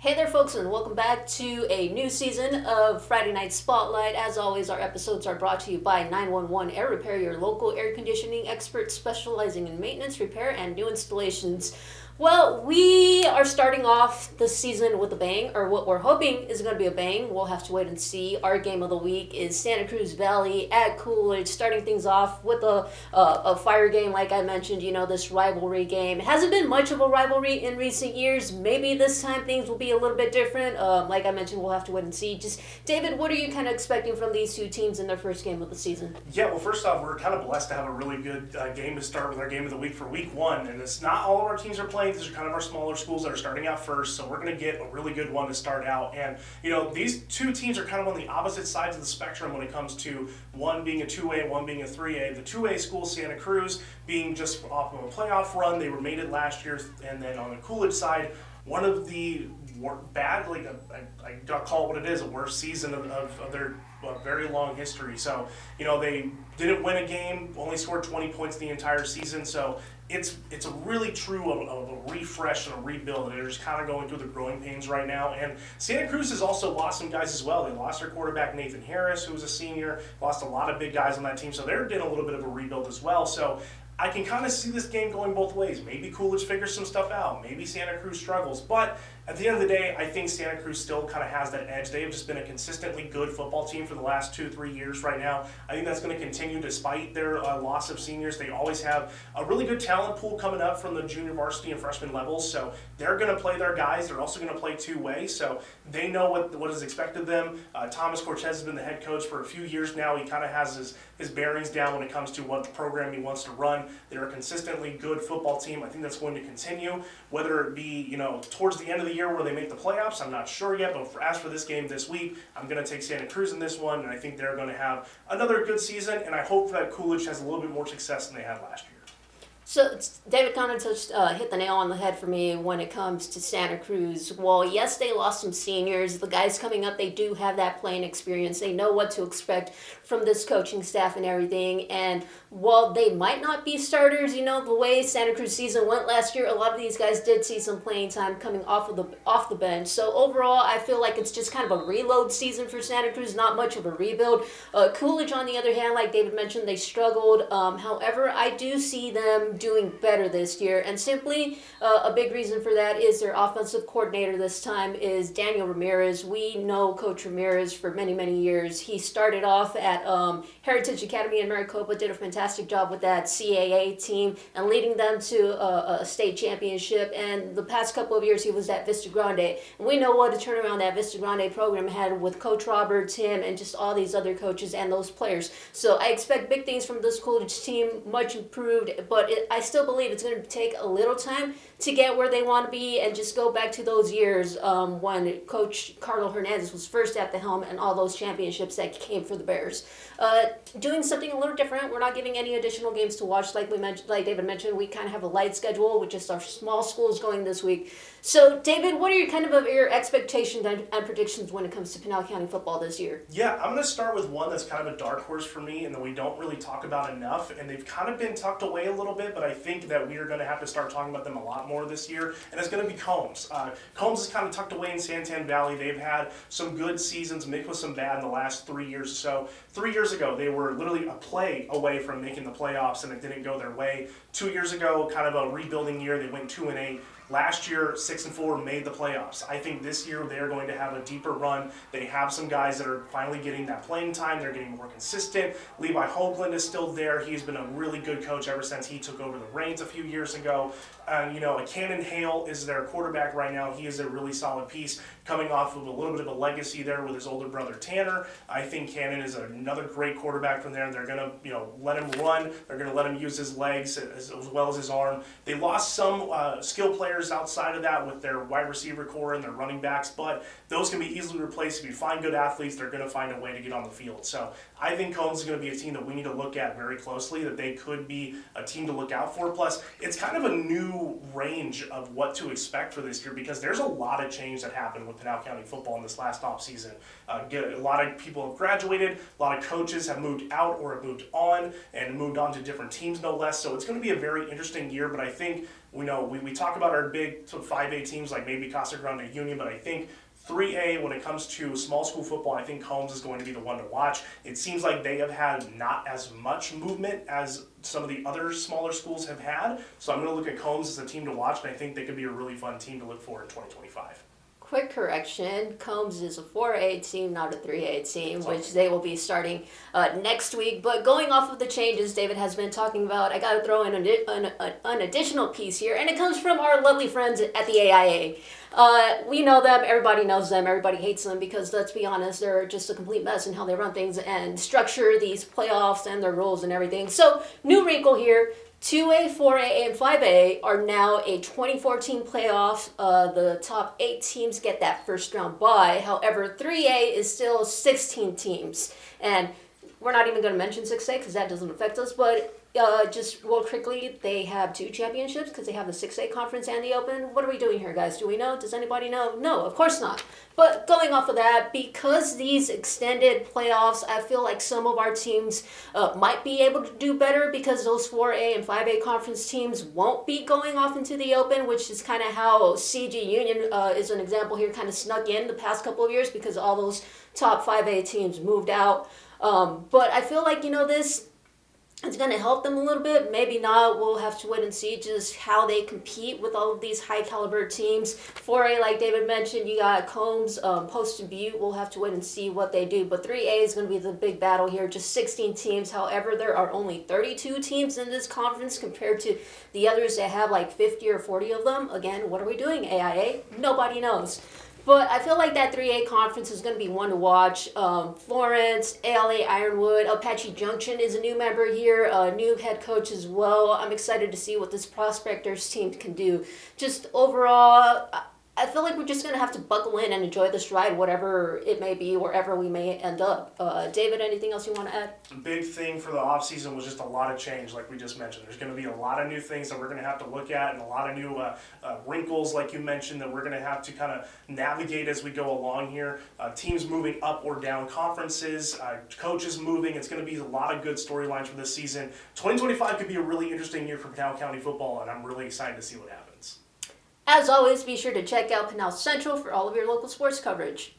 Hey there, folks, and welcome back to a new season of Friday Night Spotlight. As always, our episodes are brought to you by 911 Air Repair, your local air conditioning expert specializing in maintenance, repair, and new installations. Well, we are starting off the season with a bang, or what we're hoping is going to be a bang. We'll have to wait and see. Our game of the week is Santa Cruz Valley at Coolidge, starting things off with a fire game, like I mentioned, this rivalry game. It hasn't been much of a rivalry in recent years. Maybe this time things will be a little bit different. Like I mentioned, we'll have to wait and see. Just, David, what are you kind of expecting from these two teams in their first game of the season? Yeah, well, first off, we're kind of blessed to have a really good game to start with our game of the week for week one. And it's not all of our teams are playing. These are kind of our smaller schools that are starting out first. So we're going to get a really good one to start out. And, these two teams are kind of on the opposite sides of the spectrum when it comes to one being a 2A and one being a 3A. The 2A school, Santa Cruz, being just off of a playoff run. They were made it last year. And then on the Coolidge side, one of the bad, I call it what it is, a worst season of their very long history. So, they didn't win a game, only scored 20 points the entire season. So it's a really true of a refresh and a rebuild. They're just kind of going through the growing pains right now. And Santa Cruz has also lost some guys as well. They lost their quarterback, Nathan Harris, who was a senior, lost a lot of big guys on that team. So they're in a little bit of a rebuild as well. So I can kind of see this game going both ways. Maybe Coolidge figures some stuff out. Maybe Santa Cruz struggles. But at the end of the day, I think Santa Cruz still kind of has that edge. They have just been a consistently good football team for the last 2-3 years right now. I think that's going to continue despite their loss of seniors. They always have a really good talent pool coming up from the junior varsity and freshman levels. So they're going to play their guys. They're also going to play two-way. So they know what is expected of them. Thomas Cortez has been the head coach for a few years now. He kind of has his bearings down when it comes to what program he wants to run. They're a consistently good football team. I think that's going to continue. Whether it be, towards the end of the year where they make the playoffs, I'm not sure yet. But as for this game this week, I'm going to take Santa Cruz in this one, and I think they're going to have another good season. And I hope that Coolidge has a little bit more success than they had last year. So David kind of just hit the nail on the head for me when it comes to Santa Cruz. Well, yes, they lost some seniors. The guys coming up, they do have that playing experience. They know what to expect from this coaching staff and everything. And while they might not be starters, the way Santa Cruz season went last year, a lot of these guys did see some playing time coming off the bench. So overall, I feel like it's just kind of a reload season for Santa Cruz, not much of a rebuild. Coolidge, on the other hand, like David mentioned, they struggled. However, I do see them doing better this year, and simply a big reason for that is their offensive coordinator this time is Daniel Ramirez. We know Coach Ramirez for many, many years. He started off at Heritage Academy in Maricopa, did a fantastic job with that CAA team and leading them to a state championship, and the past couple of years he was at Vista Grande, and we know what a turnaround that Vista Grande program had with Coach Roberts, him, and just all these other coaches and those players. So I expect big things from this Coolidge team, much improved, but I still believe it's going to take a little time to get where they want to be and just go back to those years when Coach Carlo Hernandez was first at the helm and all those championships that came for the Bears. Doing something a little different. We're not giving any additional games to watch. Like David mentioned, we kind of have a light schedule with just our small schools going this week. So, David, what are your expectations and predictions when it comes to Pinal County football this year? Yeah, I'm going to start with one that's kind of a dark horse for me and that we don't really talk about enough, and they've kind of been tucked away a little bit, but I think that we are going to have to start talking about them a lot more this year, and it's going to be Combs. Combs is kind of tucked away in Santan Valley. They've had some good seasons mixed with some bad in the last 3 years or so. 3 years ago, they were literally a play away from making the playoffs, and it didn't go their way. 2 years ago, kind of a rebuilding year, they went 2-8. Last year, 6-4 made the playoffs. I think this year they're going to have a deeper run. They have some guys that are finally getting that playing time. They're getting more consistent. Levi Hoagland is still there. He's been a really good coach ever since he took over the reins a few years ago. A Cannon Hale is their quarterback right now. He is a really solid piece, coming off of a little bit of a legacy there with his older brother Tanner. I think Cannon is another great quarterback from there. They're going to, let him run. They're going to let him use his legs as well as his arm. They lost some skill players outside of that with their wide receiver core and their running backs, but those can be easily replaced. If you find good athletes, they're going to find a way to get on the field. So I think Combs is going to be a team that we need to look at very closely, that they could be a team to look out for. Plus, it's kind of a new range of what to expect for this year because there's a lot of change that happened with Pinal County football in this last offseason. A lot of people have graduated, a lot of coaches have moved out or have moved on and moved on to different teams, no less. So it's going to be a very interesting year, but I think we talk about our big sort of 5A teams like maybe Casa Grande Union, but I think 3A, when it comes to small school football, I think Combs is going to be the one to watch. It seems like they have had not as much movement as some of the other smaller schools have had. So I'm going to look at Combs as a team to watch, and I think they could be a really fun team to look for in 2025. Quick correction, Combs is a 4A team, not a 3A team, which they will be starting next week. But going off of the changes David has been talking about, I got to throw in an additional piece here, and it comes from our lovely friends at the AIA. We know them, everybody knows them, everybody hates them because, let's be honest, they're just a complete mess in how they run things and structure these playoffs and their rules and everything. So, new wrinkle here. 2A, 4A, and 5A are now a 2014 playoff. The top 8 teams get that first round bye. However, 3A is still 16 teams. And we're not even going to mention 6A because that doesn't affect us, but just real quickly, they have 2 championships because they have the 6A conference and the Open. What are we doing here, guys? Do we know? Does anybody know? No, of course not. But going off of that, because these extended playoffs, I feel like some of our teams might be able to do better because those 4A and 5A conference teams won't be going off into the Open, which is kind of how CG Union is an example here, kind of snuck in the past couple of years because all those top 5A teams moved out. But I feel like, this it's going to help them a little bit. Maybe not. We'll have to wait and see just how they compete with all of these high caliber teams. 4A, like David mentioned, you got Combs, Post and Butte. We'll have to wait and see what they do. But 3A is going to be the big battle here. Just 16 teams. However, there are only 32 teams in this conference compared to the others that have like 50 or 40 of them. Again, what are we doing, AIA? Nobody knows. But I feel like that 3A conference is going to be one to watch. Florence, ALA Ironwood, Apache Junction is a new member here, a new head coach as well. I'm excited to see what this Prospectors team can do. Just overall, I feel like we're just going to have to buckle in and enjoy this ride, whatever it may be, wherever we may end up. David, anything else you want to add? The big thing for the offseason was just a lot of change, like we just mentioned. There's going to be a lot of new things that we're going to have to look at and a lot of new wrinkles, like you mentioned, that we're going to have to kind of navigate as we go along here. Teams moving up or down conferences, coaches moving. It's going to be a lot of good storylines for this season. 2025 could be a really interesting year for Pinal County football, and I'm really excited to see what happens. As always, be sure to check out Pinal Central for all of your local sports coverage.